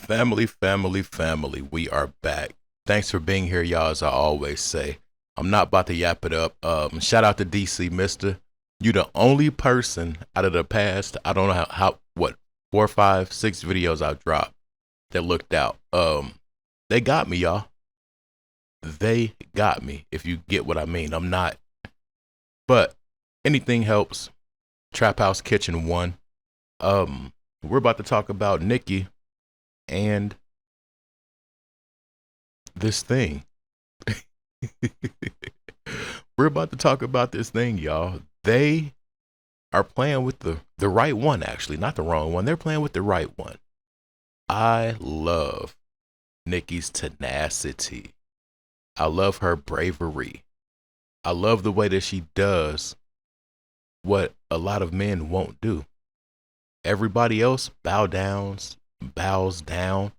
Family, we are back. Thanks for being here, y'all, as I always say. I'm not about to yap it up. Shout out to DC Mister. You the only person out of the past, I don't know what, 4, 5, 6 videos I've dropped that looked out. They got me, y'all. They got me, if you get what I mean. I'm not, but anything helps. Trap House Kitchen 1. We're about to talk about Nicki and this thing. We're about to talk about this thing, y'all. They are playing with the right one, actually, not the wrong one. They're playing with the right one. I love Nicki's tenacity. I love her bravery. I love the way that she does what a lot of men won't do. Everybody else bows down.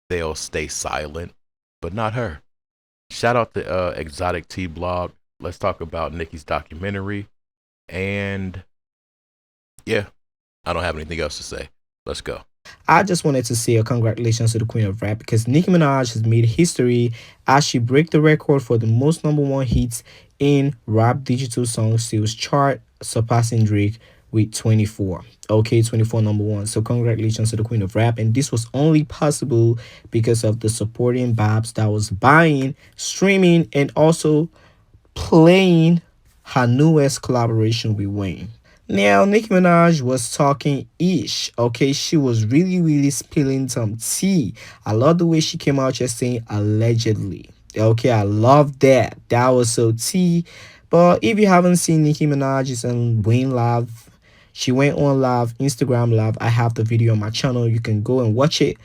They'll stay silent, but not her. Shout out to Exotic Tea Blog. Let's talk about Nicki's documentary. And yeah, I don't have anything else to say. Let's go. I just wanted to say a congratulations to the Queen of Rap because Nicki Minaj has made history as she break the record for the most number one hits in rap digital song sales chart, surpassing Drake with 24. Okay, 24 number one. So congratulations to the Queen of Rap. And this was only possible because of the supporting Babs that was buying, streaming, and also playing her newest collaboration with Wayne. Now, Nicki Minaj was talking ish. Okay, she was really spilling some tea. I love the way she came out just saying allegedly. Okay, I love that. That was so tea. But if you haven't seen Nicki Minaj, it's on Wayne Live. She went on live, Instagram live. I have the video on my channel. You can go and watch it.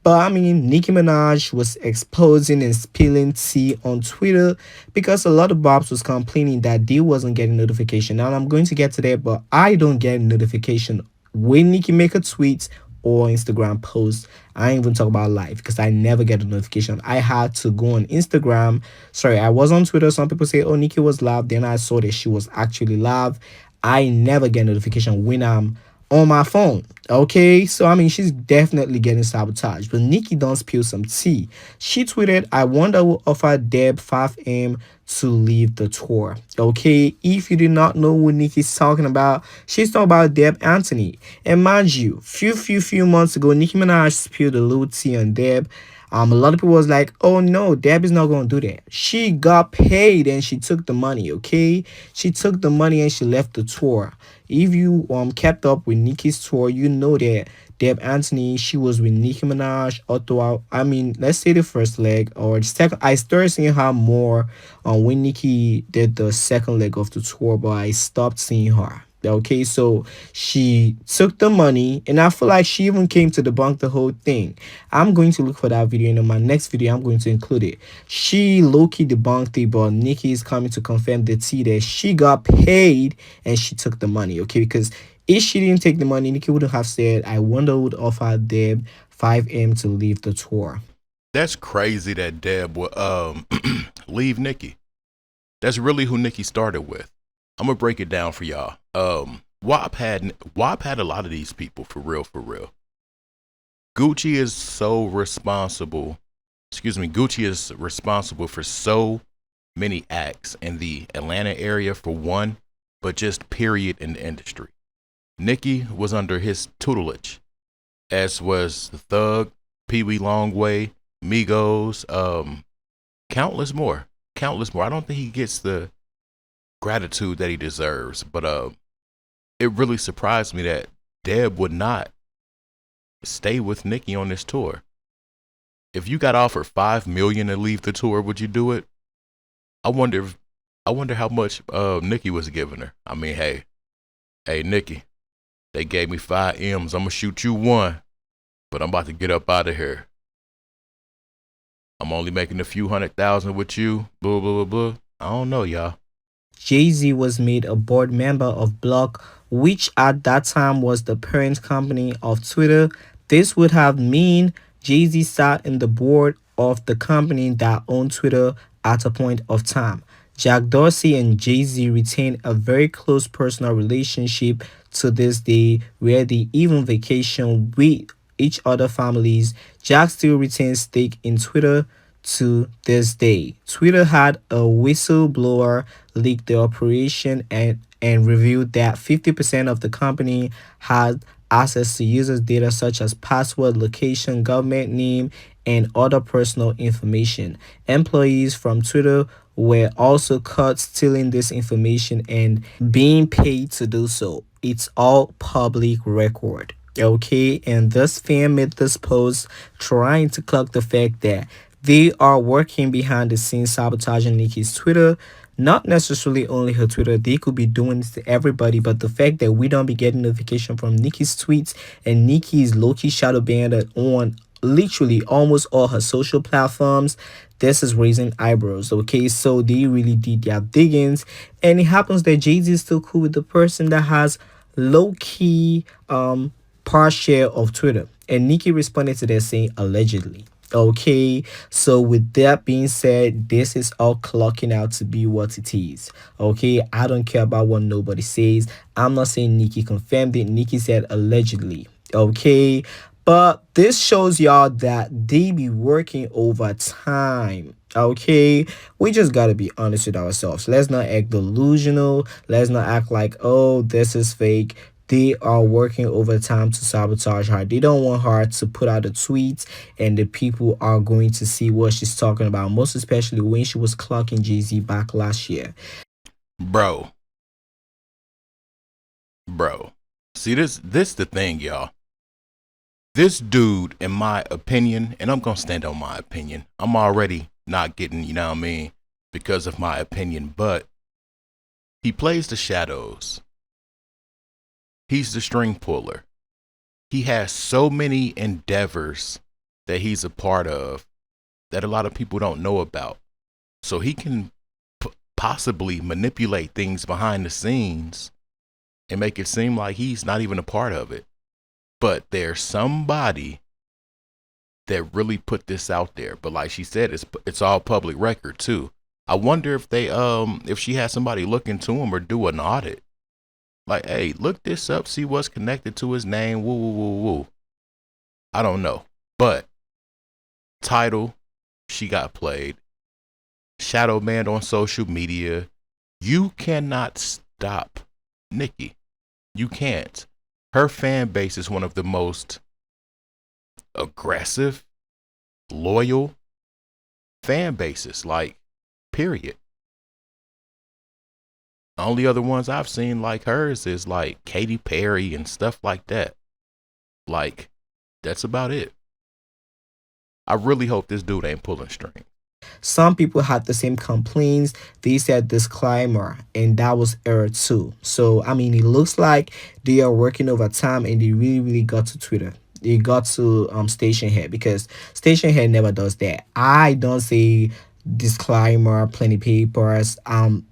But I mean, Nicki Minaj was exposing and spilling tea on Twitter because a lot of Bobs was complaining that they wasn't getting notification. Now I'm going to get to that, but I don't get notification when Nicki make a tweet or Instagram post. I ain't even talk about live because I never get a notification. I had to go on Instagram. Sorry, I was on Twitter. Some people say, oh, Nicki was live. Then I saw that she was actually live. I never get notification when I'm on my phone. Okay, so I mean, she's definitely getting sabotaged. But Nicki don't spill some tea. She tweeted, I wonder who offered Deb 5M to leave the tour. Okay, if you do not know what Nicki's talking about, she's talking about Deb Anthony. And mind you, few months ago, Nicki Minaj spilled a little tea on Deb. A lot of people was like, "Oh no, Deb is not gonna do that." She got paid and she took the money. Okay, she took the money and she left the tour. If you kept up with Nicki's tour, you know that Deb Anthony she was with Nicki Minaj. Although I mean, let's say the first leg or the second. I started seeing her more when Nicki did the second leg of the tour, but I stopped seeing her. Okay, so she took the money, and I feel like she even came to debunk the whole thing. I'm going to look for that video, and in my next video, I'm going to include it. She low key debunked it, but Nicki is coming to confirm the tea that she got paid and she took the money. Okay, because if she didn't take the money, Nicki wouldn't have said, "I wonder who would offer Deb 5M to leave the tour." That's crazy that Deb would leave Nicki. That's really who Nicki started with. I'm gonna break it down for y'all. WAP had a lot of these people for real. Gucci is so responsible. Excuse me, Gucci is responsible for so many acts in the Atlanta area for one, but just period in the industry. Nicki was under his tutelage, as was Thug, Pee Wee Longway, Migos, countless more. Countless more. I don't think he gets the gratitude that he deserves, but it really surprised me that Deb would not stay with Nicki on this tour. If you got offered $5 million to leave the tour, would you do it? I wonder how much Nicki was giving her. I mean, hey Nicki, they gave me 5 M's. I'm gonna shoot you one, but I'm about to get up out of here. I'm only making a few 100,000 with you. Blah. I don't know, y'all. Jay-Z was made a board member of Block, which at that time was the parent company of Twitter. This would have mean Jay-Z sat in the board of the company that owned Twitter at a point of time. Jack Dorsey and Jay-Z retain a very close personal relationship to this day where they even vacation with each other families, Jack still retains stake in Twitter to this day. Twitter had a whistleblower leak the operation and revealed that 50% of the company had access to users' data such as password, location, government name, and other personal information. Employees from Twitter were also caught stealing this information and being paid to do so. It's all public record. Okay, and this fan made this post trying to cloak the fact that they are working behind the scenes sabotaging Nicki's Twitter. Not necessarily only her Twitter, they could be doing this to everybody, but the fact that we don't be getting notification from Nicki's tweets and Nicki's low-key shadow banned on literally almost all her social platforms, this is raising eyebrows. Okay, so they really did their diggings, and it happens that Jay-Z is still cool with the person that has low-key part share of Twitter. And Nicki responded to that saying allegedly. Okay, so with that being said, this is all clocking out to be what it is. Okay, I don't care about what nobody says. I'm not saying Nicki confirmed it. Nicki said allegedly. Okay, but this shows y'all that they be working overtime. Okay, we just gotta be honest with ourselves. Let's not act delusional. Let's not act like, oh, this is fake. They are working overtime to sabotage her. They don't want her to put out the tweets, and the people are going to see what she's talking about. Most especially when she was clocking Jay Z back last year. Bro, bro. See this the thing, y'all. This dude, in my opinion, and I'm gonna stand on my opinion. I'm already not getting, you know what I mean, because of my opinion, but he plays the shadows. He's the string puller. He has so many endeavors that he's a part of that a lot of people don't know about. So he can possibly manipulate things behind the scenes and make it seem like he's not even a part of it. But there's somebody that really put this out there. But like she said, it's all public record too. I wonder if they if she has somebody look into him or do an audit. Like, hey, look this up, see what's connected to his name. Woo woo woo woo. I don't know. But title, she got played. Shadow banned on social media. You cannot stop Nicki. You can't. Her fan base is one of the most aggressive, loyal fan bases. Like, period. The only other ones I've seen like hers is like Katy Perry and stuff like that. Like, that's about it. I really hope this dude ain't pulling string. Some people had the same complaints. They said disclaimer, and that was error too. So I mean, it looks like they are working overtime, and they really got to Twitter. They got to Station Head because Station Head never does that. I don't say disclaimer, plenty papers.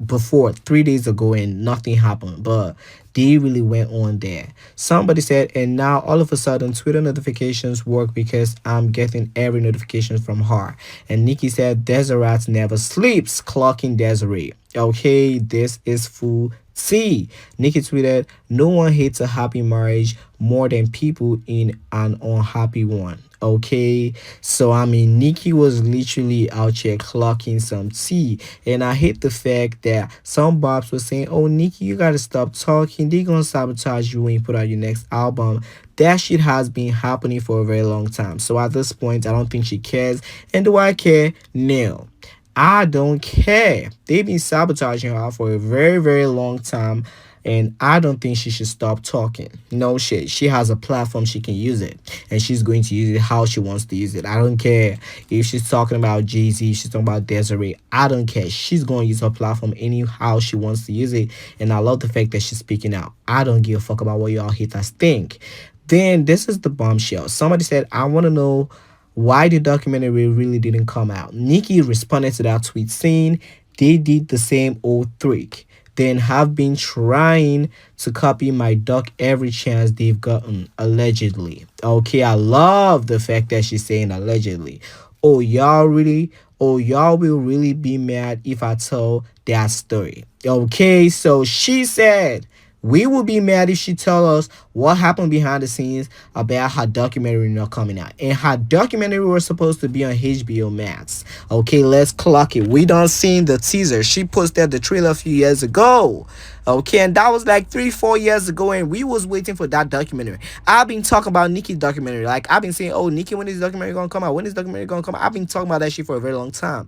Before 3 days ago, and nothing happened, but they really went on there. Somebody said, and now all of a sudden, Twitter notifications work because I'm getting every notification from her. And Nikki said, Desirat never sleeps, clocking Desiree. Okay, this is full T. Nikki tweeted, no one hates a happy marriage more than people in an unhappy one. Okay, so I mean, Nikki was literally out here clocking some tea, and I hate the fact that some bobs were saying, "Oh, Nikki, you gotta stop talking. They gonna sabotage you when you put out your next album." That shit has been happening for a very long time. So at this point, I don't think she cares. And do I care? No. I don't care. They've been sabotaging her for a very long time, and I don't think she should stop talking. No shit. She has a platform, she can use it, and she's going to use it how she wants to use it. I don't care if she's talking about Jay Z, she's talking about Desiree. I don't care. She's going to use her platform anyhow she wants to use it, and I love the fact that she's speaking out. I don't give a fuck about what y'all haters think. Then this is the bombshell. Somebody said, I want to know why the documentary really didn't come out. Nicki responded to that tweet saying they did the same old trick, then have been trying to copy my doc every chance they've gotten, allegedly. Okay, I love the fact that she's saying allegedly. Oh, y'all really? Oh, y'all will really be mad if I tell that story. Okay, so she said We will be mad if she tell us what happened behind the scenes about her documentary not coming out. And her documentary was supposed to be on HBO Max. Okay, let's clock it. We don't seen the teaser. She posted the trailer a few years ago. Okay, and that was like 3, 4 years ago, and we was waiting for that documentary. I've been talking about Nicki's documentary. Like I've been saying, oh, Nicki, when is this documentary gonna come out? When is this documentary gonna come out? I've been talking about that shit for a very long time,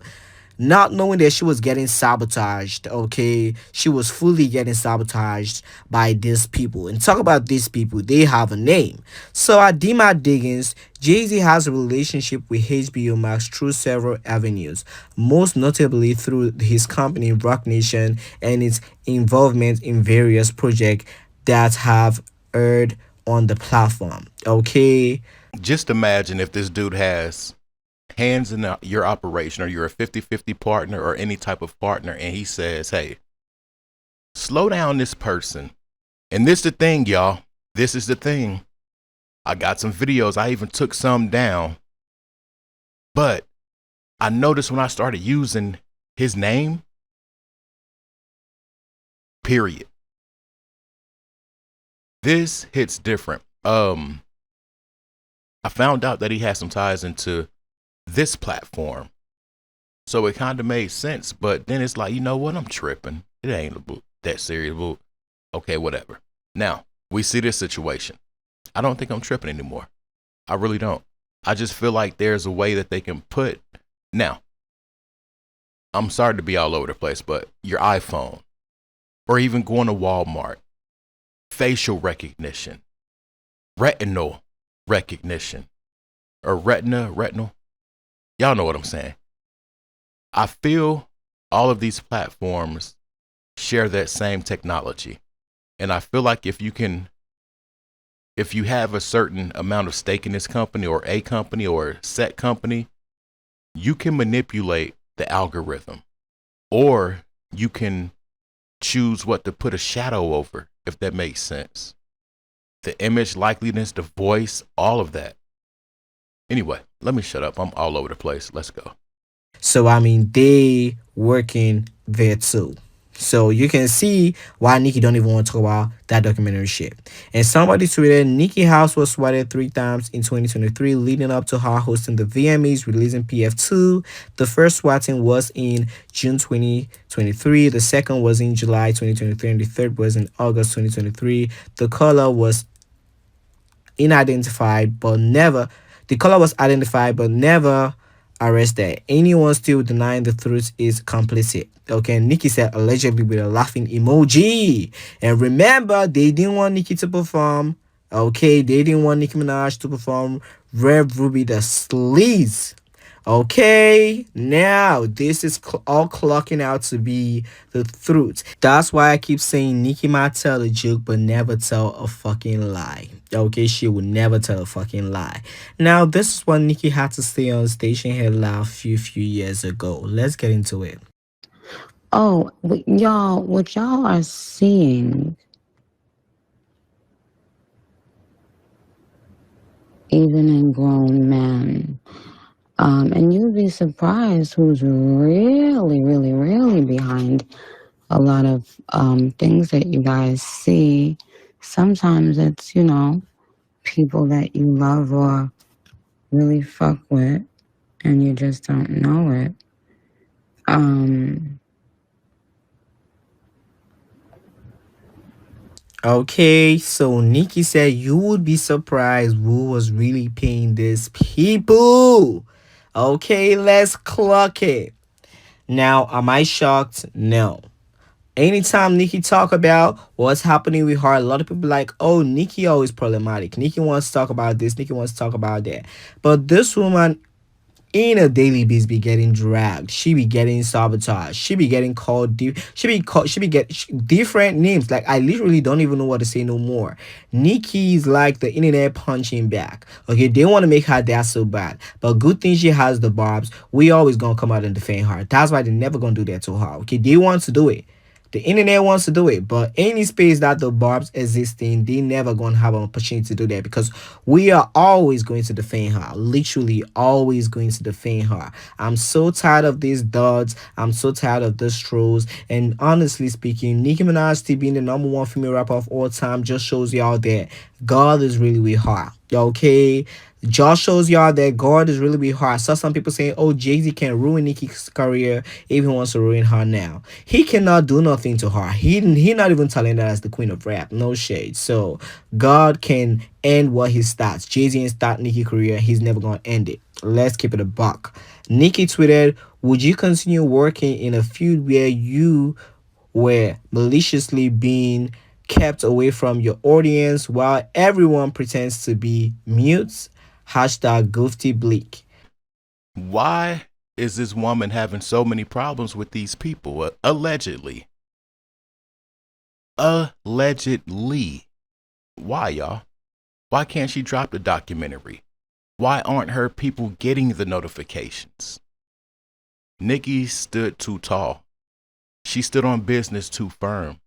not knowing that she was getting sabotaged. Okay, she was fully getting sabotaged by these people. And talk about these people, they have a name. So at my diggings, Jay-Z has a relationship with HBO Max through several avenues, most notably through his company Rock Nation and its involvement in various projects that have aired on the platform. Okay. Just imagine if this dude has hands in your operation, or you're a 50-50 partner or any type of partner, and he says, hey, slow down this person. And this the thing, y'all. This is the thing. I got some videos. I even took some down. But I noticed when I started using his name, period, this hits different. I found out that he has some ties into this platform. So it kind of made sense. But then it's like, you know what? I'm tripping. It ain't that serious. But okay, whatever. Now, we see this situation. I don't think I'm tripping anymore. I really don't. I just feel like there's a way that they can put. Now, I'm sorry to be all over the place, but your iPhone, or even going to Walmart, facial recognition, retinal recognition, or retinal. Y'all know what I'm saying. I feel all of these platforms share that same technology. And I feel like if you have a certain amount of stake in this company or a company or a set company, you can manipulate the algorithm, or you can choose what to put a shadow over, if that makes sense. The image, likeliness, the voice, all of that. Anyway, let me shut up. I'm all over the place. Let's go. So I mean, they working there too. So you can see why Nicki don't even want to talk about that documentary shit. And somebody tweeted, Nicki House was swatted 3 times in 2023, leading up to her hosting the VMAs, releasing PF2. The first swatting was in June 2023. The second was in July 2023, and the third was in August 2023. The color was unidentified, but never. The color was identified, but never arrested. Anyone still denying the truth is complicit. Okay, Nicki said allegedly with a laughing emoji. And remember, they didn't want Nicki to perform. Okay, they didn't want Nicki Minaj to perform Rev Ruby the Sleaze. Okay, now this is all clocking out to be the truth. That's why I keep saying Nicki might tell a joke but never tell a fucking lie. Okay, she would never tell a fucking lie. Now, this is what Nicki had to say on Station Headline a few years ago. Let's get into it. Oh, y'all, what y'all are seeing, even in grown men, and you'd be surprised who's really, really, really behind a lot of things that you guys see. Sometimes it's, people that you love or really fuck with, and you just don't know it. Okay, so Nicki said you would be surprised who was really paying these people. Okay, let's clock it. Now, am I shocked? No. Anytime Nicki talk about what's happening with her, a lot of people like, oh, Nicki always problematic. Nicki wants to talk about this. Nicki wants to talk about that. But this woman in a daily basis be getting dragged. She be getting sabotaged. She be getting called. She be get different names. Like I literally don't even know what to say no more. Nicki's like the internet punching back. Okay, they want to make her that so bad, but good thing she has the barbs. We always gonna come out and defend her. That's why they never gonna do that to her. Okay, they want to do it. The internet wants to do it, but any space that the Barbs exist in, they never gonna have an opportunity to do that because we are always going to defend her. Literally, always going to defend her. I'm so tired of these duds. I'm so tired of these trolls. And honestly speaking, Nicki Minaj still being the number one female rapper of all time just shows y'all that God is really with her. Okay, just shows y'all that God is really hard. I saw some people saying, "Oh, Jay Z can ruin Nicki's career if he wants to ruin her now." He cannot do nothing to her. He not even telling that as the queen of rap. No shade. So God can end what he starts. Jay Z ain't start Nicki's career. He's never gonna end it. Let's keep it a buck. Nicki tweeted, "Would you continue working in a field where you were maliciously being kept away from your audience while everyone pretends to be mutes?" Hashtag goofy bleak. Why is this woman having so many problems with these people? Allegedly. Allegedly. Why, y'all? Why can't she drop the documentary? Why aren't her people getting the notifications? Nicki stood too tall. She stood on business too firm.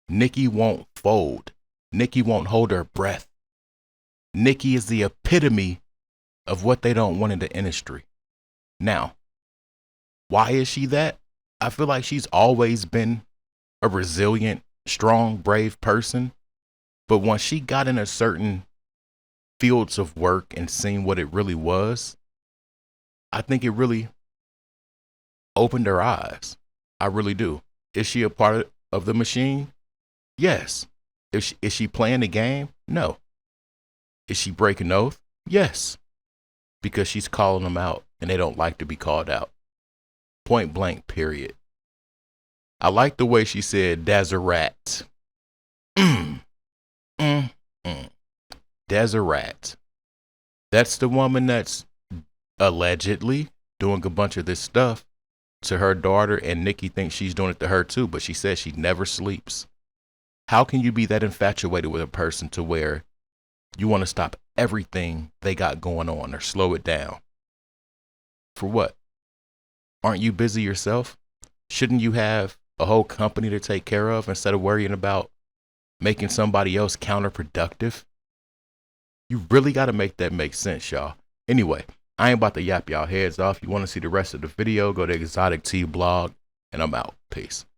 Nicki won't fold. Nicki won't hold her breath. Nicki is the epitome of what they don't want in the industry. Now, why is she that? I feel like she's always been a resilient, strong, brave person. But once she got in a certain fields of work and seen what it really was, I think it really opened her eyes. I really do. Is she a part of the machine? Yes. Is she playing the game? No. Is she breaking oath? Yes. Because she's calling them out and they don't like to be called out. Point blank, period. I like the way she said Desirat. Desirat. That's the woman that's allegedly doing a bunch of this stuff to her daughter, and Nicki thinks she's doing it to her too, but she says she never sleeps. How can you be that infatuated with a person to where you want to stop everything they got going on or slow it down? For what? Aren't you busy yourself? Shouldn't you have a whole company to take care of instead of worrying about making somebody else counterproductive? You really got to make that make sense, y'all. Anyway, I ain't about to yap y'all heads off. You want to see the rest of the video, go to Exotic T blog, and I'm out. Peace.